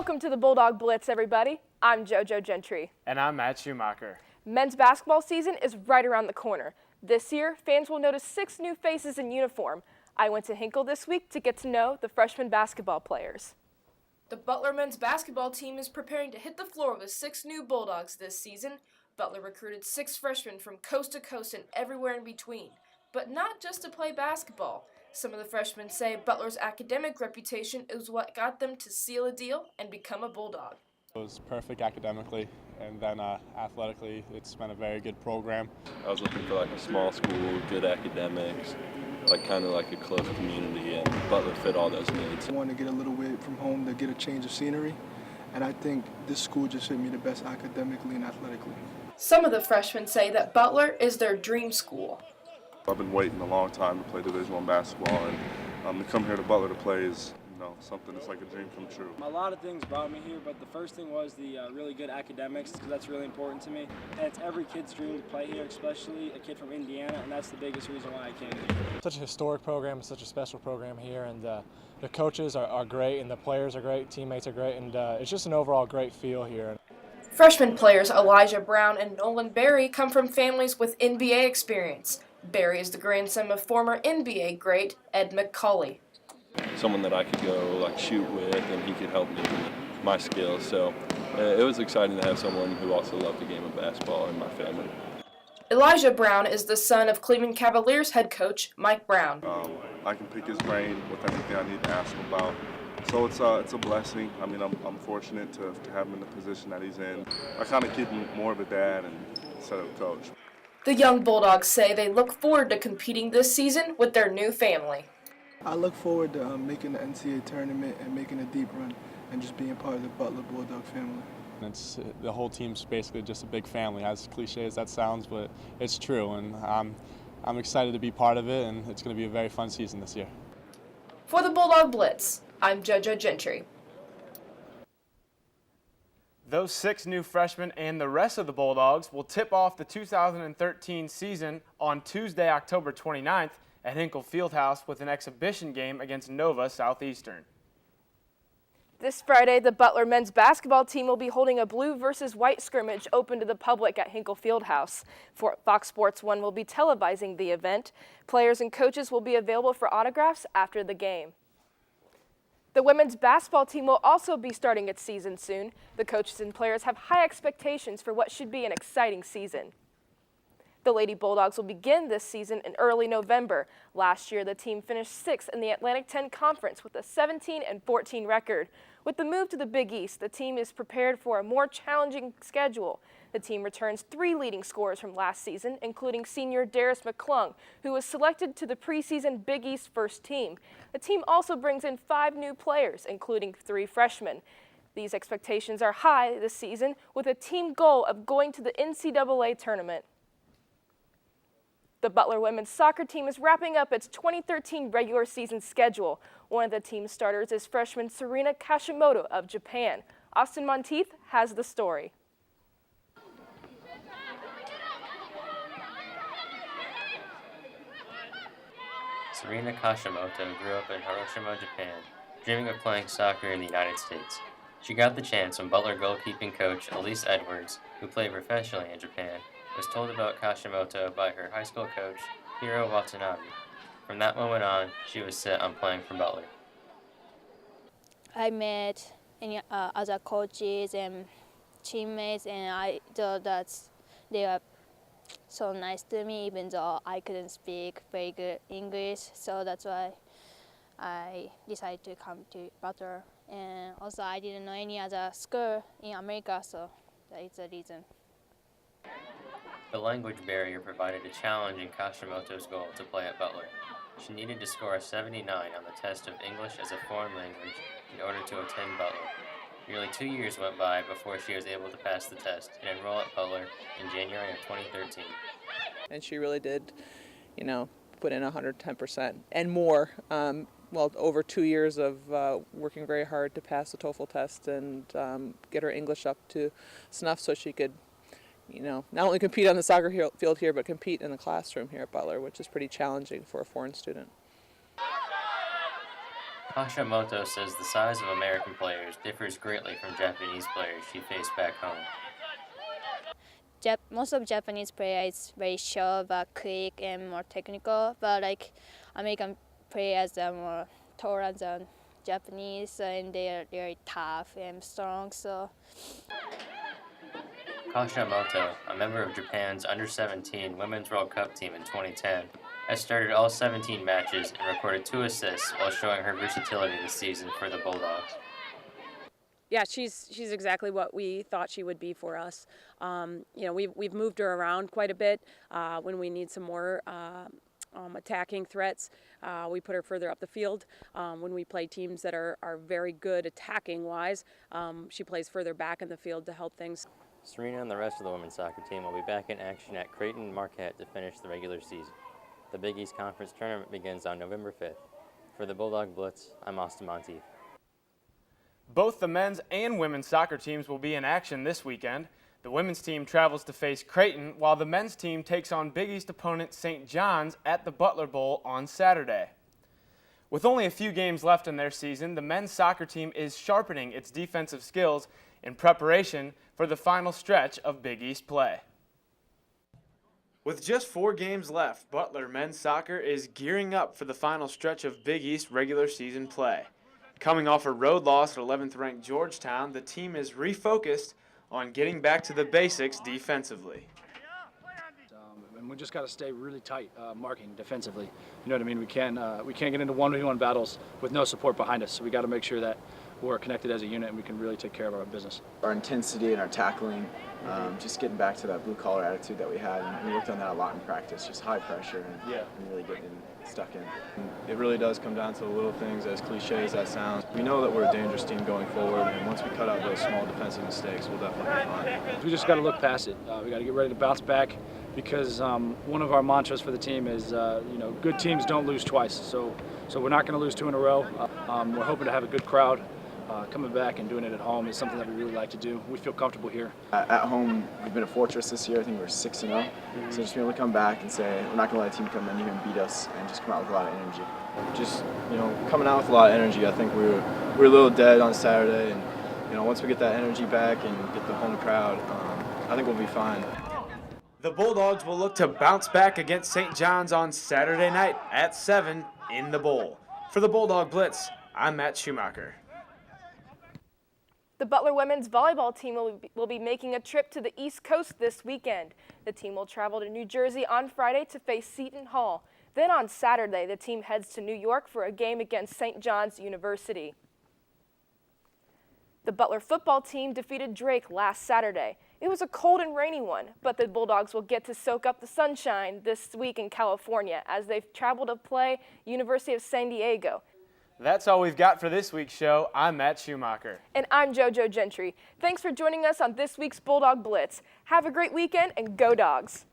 Welcome to the Bulldog Blitz, everybody. I'm JoJo Gentry. And I'm Matt Schumacher. Men's basketball season is right around the corner. This year, fans will notice 6 new faces in uniform. I went to Hinkle this week to get to know the freshman basketball players. The Butler men's basketball team is preparing to hit the floor with 6 new Bulldogs this season. Butler recruited 6 freshmen from coast to coast and everywhere in between. But not just to play basketball. Some of the freshmen say Butler's academic reputation is what got them to seal a deal and become a Bulldog. It was perfect academically, and then athletically, it's been a very good program. I was looking for like a small school, good academics, like kind of like a close community, and Butler fit all those needs. I wanted to get a little way from home to get a change of scenery, and I think this school just fit me the best academically and athletically. Some of the freshmen say that Butler is their dream school. I've been waiting a long time to play Division I basketball, and to come here to Butler to play is, something that's like a dream come true. A lot of things brought me here, but the first thing was the really good academics, because that's really important to me. And it's every kid's dream to play here, especially a kid from Indiana, and that's the biggest reason why I came here. Such a historic program, such a special program here, and the coaches are great, and the players are great, teammates are great, and it's just an overall great feel here. Freshman players Elijah Brown and Nolan Berry come from families with NBA experience. Berry is the grandson of former NBA great Ed McCauley. Someone that I could go like shoot with, and he could help me with my skills. So it was exciting to have someone who also loved the game of basketball in my family. Elijah Brown is the son of Cleveland Cavaliers head coach Mike Brown. I can pick his brain with anything I need to ask him about. So it's a blessing. I mean, I'm fortunate to have him in the position that he's in. I kind of keep him more of a dad instead of a coach. The young Bulldogs say they look forward to competing this season with their new family. I look forward to making the NCAA tournament and making a deep run and just being part of the Butler Bulldog family. The whole team's basically just a big family, as cliche as that sounds, but it's true, and I'm excited to be part of it, and it's going to be a very fun season this year. For the Bulldog Blitz, I'm JoJo Gentry. Those 6 new freshmen and the rest of the Bulldogs will tip off the 2013 season on Tuesday, October 29th at Hinkle Fieldhouse with an exhibition game against Nova Southeastern. This Friday, the Butler men's basketball team will be holding a blue versus white scrimmage open to the public at Hinkle Fieldhouse. Fox Sports 1 will be televising the event. Players and coaches will be available for autographs after the game. The women's basketball team will also be starting its season soon. The coaches and players have high expectations for what should be an exciting season. The Lady Bulldogs will begin this season in early November. Last year, the team finished 6th in the Atlantic 10 Conference with a 17-14 record. With the move to the Big East, the team is prepared for a more challenging schedule. The team returns 3 leading scorers from last season, including senior Darius McClung, who was selected to the preseason Big East first team. The team also brings in 5 new players, including 3 freshmen. These expectations are high this season, with a team goal of going to the NCAA tournament. The Butler women's soccer team is wrapping up its 2013 regular season schedule. One of the team's starters is freshman Serena Kashimoto of Japan. Austin Monteith has the story. Serena Kashimoto grew up in Hiroshima, Japan, dreaming of playing soccer in the United States. She got the chance when Butler goalkeeping coach Elise Edwards, who played professionally in Japan, was told about Kashimoto by her high school coach, Hiro Watanabe. From that moment on, she was set on playing for Butler. I met other coaches and teammates, and I thought that they were so nice to me, even though I couldn't speak very good English. So that's why I decided to come to Butler. And also, I didn't know any other school in America, so that is the reason. The language barrier provided a challenge in Kashimoto's goal to play at Butler. She needed to score a 79 on the test of English as a foreign language in order to attend Butler. Nearly 2 years went by before she was able to pass the test and enroll at Butler in January of 2013. And she really did, put in 110% and more. Over 2 years of working very hard to pass the TOEFL test and get her English up to snuff so she could not only compete on the soccer field here, but compete in the classroom here at Butler, which is pretty challenging for a foreign student. Hashimoto says the size of American players differs greatly from Japanese players she faced back home. Most of Japanese players is very short but quick and more technical, but like American players are more taller than Japanese and they are very tough and strong. So Kashimoto, a member of Japan's under-17 Women's World Cup team in 2010, has started all 17 matches and recorded 2 assists while showing her versatility this season for the Bulldogs. Yeah, she's exactly what we thought she would be for us. We've moved her around quite a bit when we need some more attacking threats. We put her further up the field. When we play teams that are very good attacking-wise, she plays further back in the field to help things. Serena and the rest of the women's soccer team will be back in action at Creighton Marquette to finish the regular season. The Big East Conference Tournament begins on November 5th. For the Bulldog Blitz, I'm Austin Monteith. Both the men's and women's soccer teams will be in action this weekend. The women's team travels to face Creighton, while the men's team takes on Big East opponent St. John's at the Butler Bowl on Saturday. With only a few games left in their season, the men's soccer team is sharpening its defensive skills in preparation for the final stretch of Big East play. With just 4 games left, Butler men's soccer is gearing up for the final stretch of Big East regular season play. Coming off a road loss at 11th-ranked Georgetown, the team is refocused on getting back to the basics defensively. And we just got to stay really tight, marking defensively. You know what I mean? We can't get into 1v1 battles with no support behind us. So we got to make sure that we're connected as a unit and we can really take care of our business. Our intensity and our tackling, just getting back to that blue-collar attitude that we had, and we worked on that a lot in practice, just high pressure and really getting stuck in. It really does come down to the little things, as cliche as that sounds. We know that we're a dangerous team going forward, and once we cut out those small defensive mistakes, we'll definitely be fine. We just got to look past it. We got to get ready to bounce back because one of our mantras for the team is, good teams don't lose twice. So we're not going to lose 2 in a row. We're hoping to have a good crowd. Coming back and doing it at home is something that we really like to do. We feel comfortable here. At home, we've been a fortress this year. I think we're 6-0. So just being able to come back and say, we're not going to let a team come in here and beat us, and just come out with a lot of energy. Just, coming out with a lot of energy. I think we were a little dead on Saturday, and, once we get that energy back and get the home crowd, I think we'll be fine. The Bulldogs will look to bounce back against St. John's on Saturday night at 7 in the Bowl. For the Bulldog Blitz, I'm Matt Schumacher. The Butler women's volleyball team will be making a trip to the East Coast this weekend. The team will travel to New Jersey on Friday to face Seton Hall. Then on Saturday, the team heads to New York for a game against St. John's University. The Butler football team defeated Drake last Saturday. It was a cold and rainy one, but the Bulldogs will get to soak up the sunshine this week in California as they travel to play University of San Diego. That's all we've got for this week's show. I'm Matt Schumacher. And I'm JoJo Gentry. Thanks for joining us on this week's Bulldog Blitz. Have a great weekend and go Dogs!